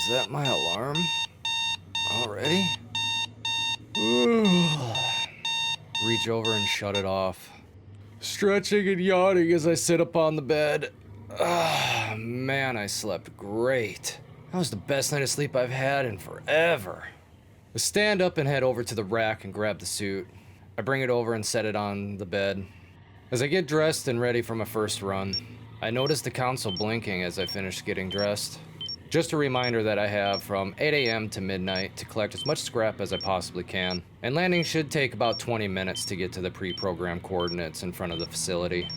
that my alarm? Already? Reach over and shut it off. Stretching and yawning as I sit upon the bed. Man, I slept great. That was the best night of sleep I've had in forever. I stand up and head over to the rack and grab the suit. I bring it over and set it on the bed. As I get dressed and ready for my first run, I notice the console blinking as I finish getting dressed. Just a reminder that I have from 8 a.m. to midnight to collect as much scrap as I possibly can, and landing should take about 20 minutes to get to the pre-programmed coordinates in front of the facility.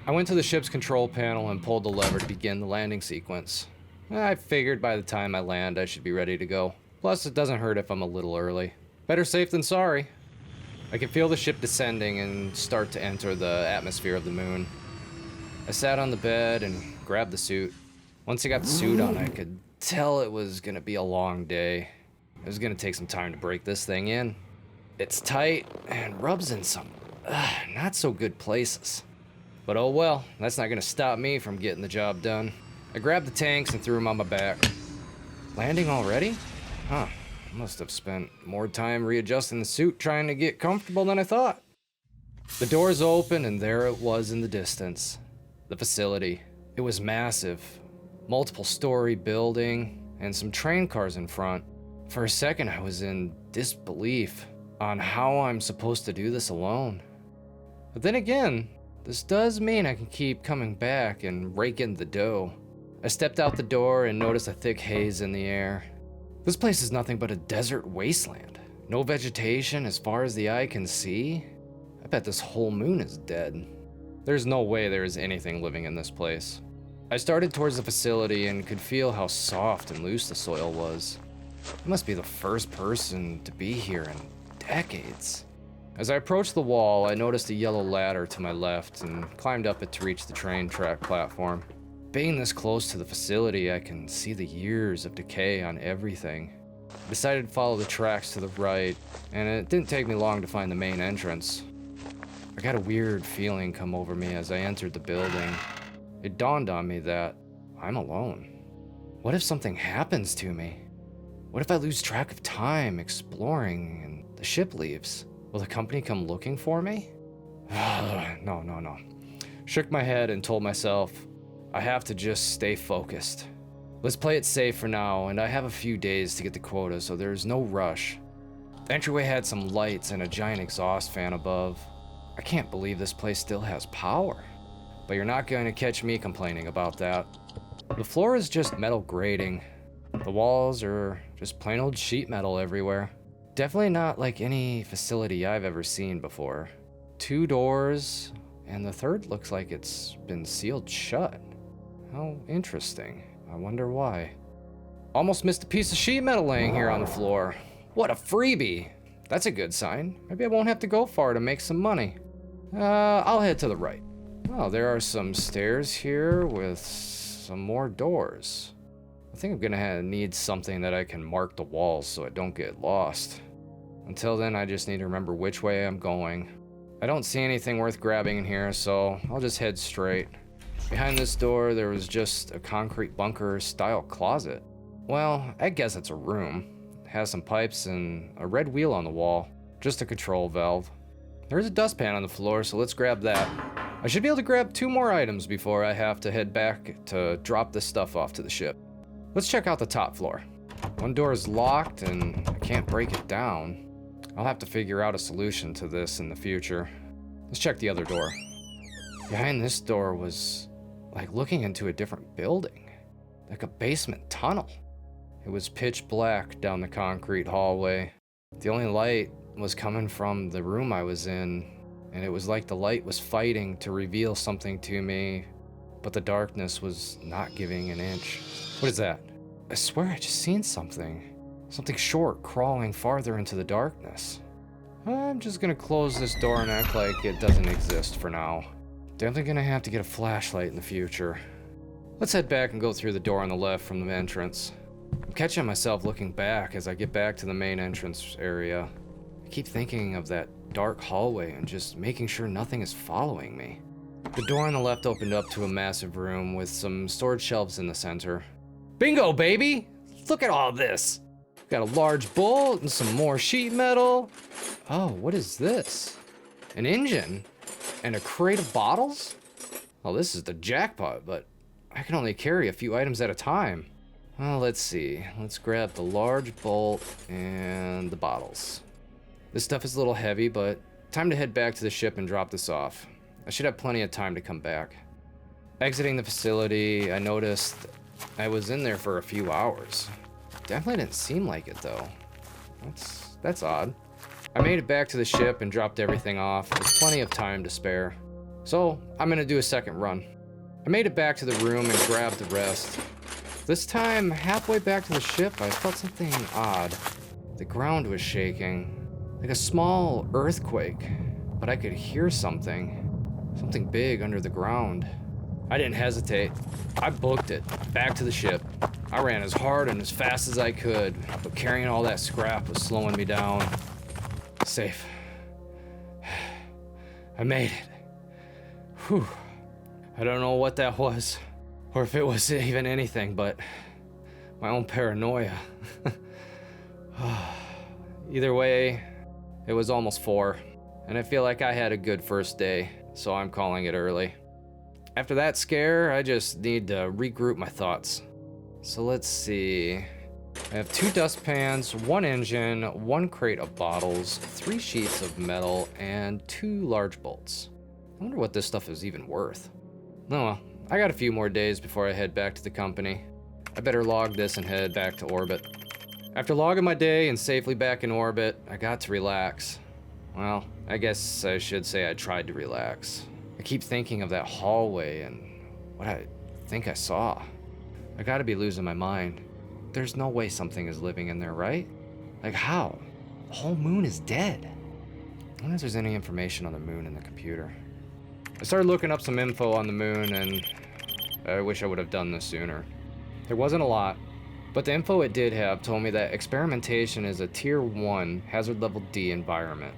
I went to the ship's control panel and pulled the lever to begin the landing sequence. I figured by the time I land I should be ready to go. Plus it doesn't hurt if I'm a little early. Better safe than sorry. I can feel the ship descending and start to enter the atmosphere of the moon. I sat on the bed and grabbed the suit. Once I got the suit on, I could tell it was gonna be a long day. It was gonna take some time to break this thing in. It's tight and rubs in some not so good places. But oh well, that's not gonna stop me from getting the job done. I grabbed the tanks and threw them on my back. Landing already? Huh, I must have spent more time readjusting the suit trying to get comfortable than I thought. The doors opened and there it was in the distance. The facility. It was massive. Multiple story building and some train cars in front. For a second I was in disbelief on how I'm supposed to do this alone. But then again, this does mean I can keep coming back and rake in the dough. I stepped out the door and noticed a thick haze in the air. This place is nothing but a desert wasteland. No vegetation as far as the eye can see. I bet this whole moon is dead. There's no way there is anything living in this place. I started towards the facility and could feel how soft and loose the soil was. I must be the first person to be here in decades. As I approached the wall, I noticed a yellow ladder to my left and climbed up it to reach the train track platform. Being this close to the facility, I can see the years of decay on everything. I decided to follow the tracks to the right, and it didn't take me long to find the main entrance. I got a weird feeling come over me as I entered the building. It dawned on me that I'm alone. What if something happens to me? What if I lose track of time exploring and the ship leaves? Will the company come looking for me? No. Shook my head and told myself, I have to just stay focused. Let's play it safe for now, and I have a few days to get the quota, so there's no rush. The entryway had some lights and a giant exhaust fan above. I can't believe this place still has power. But you're not going to catch me complaining about that. The floor is just metal grating. The walls are just plain old sheet metal everywhere. Definitely not like any facility I've ever seen before. 2 doors, and the third looks like it's been sealed shut. How interesting. I wonder why. Almost missed a piece of sheet metal laying here on the floor. What a freebie. That's a good sign. Maybe I won't have to go far to make some money. I'll head to the right. Oh, there are some stairs here with some more doors. I think I'm gonna need something that I can mark the walls so I don't get lost. Until then, I just need to remember which way I'm going. I don't see anything worth grabbing in here, so I'll just head straight. Behind this door, there was just a concrete bunker-style closet. Well, I guess it's a room. It has some pipes and a red wheel on the wall. Just a control valve. There's a dustpan on the floor, so let's grab that. I should be able to grab 2 more items before I have to head back to drop this stuff off to the ship. Let's check out the top floor. One door is locked and I can't break it down. I'll have to figure out a solution to this in the future. Let's check the other door. Behind this door was like looking into a different building, like a basement tunnel. It was pitch black down the concrete hallway. The only light was coming from the room I was in, and it was like the light was fighting to reveal something to me, but the darkness was not giving an inch. What is that? I swear I just seen something. Something short crawling farther into the darkness. I'm just gonna close this door and act like it doesn't exist for now. Definitely gonna have to get a flashlight in the future. Let's head back and go through the door on the left from the entrance. I'm catching myself looking back as I get back to the main entrance area. I keep thinking of that dark hallway and just making sure nothing is following me. The door on the left opened up to a massive room with some storage shelves in the center. Bingo, baby! Look at all this. Got a large bolt and some more sheet metal. Oh, what is this? An engine and a crate of bottles? Well, this is the jackpot, but I can only carry a few items at a time. Well, let's see. Let's grab the large bolt and the bottles. This stuff is a little heavy, but time to head back to the ship and drop this off. I should have plenty of time to come back. Exiting the facility, I noticed I was in there for a few hours. Definitely didn't seem like it though. That's odd. I made it back to the ship and dropped everything off with plenty of time to spare. So I'm gonna do a second run. I made it back to the room and grabbed the rest. This time, halfway back to the ship, I felt something odd. The ground was shaking, like a small earthquake, but I could hear something big under the ground. I didn't hesitate. I booked it, back to the ship. I ran as hard and as fast as I could, but carrying all that scrap was slowing me down. Safe. I made it. Whew. I don't know what that was, or if it was even anything, but my own paranoia. Either way, it was almost 4, and I feel like I had a good first day, so I'm calling it early. After that scare, I just need to regroup my thoughts. So let's see. I have 2 dustpans, 1 engine, 1 crate of bottles, 3 sheets of metal, and 2 large bolts. I wonder what this stuff is even worth. Oh well, I got a few more days before I head back to the company. I better log this and head back to orbit. After logging my day and safely back in orbit, I got to relax. Well, I guess I should say I tried to relax. I keep thinking of that hallway and what I think I saw. I gotta be losing my mind. There's no way something is living in there, right? Like how? The whole moon is dead. I wonder if there's any information on the moon in the computer. I started looking up some info on the moon, and I wish I would have done this sooner. There wasn't a lot, but the info it did have told me that experimentation is a Tier 1 Hazard Level D environment.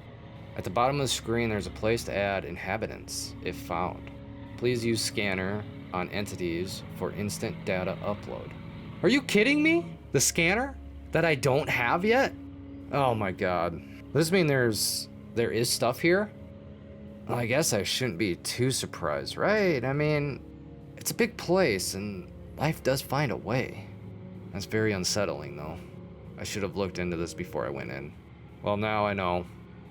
At the bottom of the screen, there's a place to add inhabitants, if found. Please use scanner on entities for instant data upload. Are you kidding me? The scanner? That I don't have yet? Oh my god. Does this mean there is stuff here? Well, I guess I shouldn't be too surprised, right? I mean, it's a big place and life does find a way. That's very unsettling though. I should have looked into this before I went in. Well, now I know.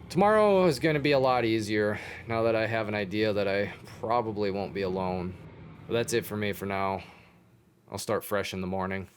Tomorrow is going to be a lot easier now that I have an idea that I probably won't be alone. But that's it for me for now. I'll start fresh in the morning.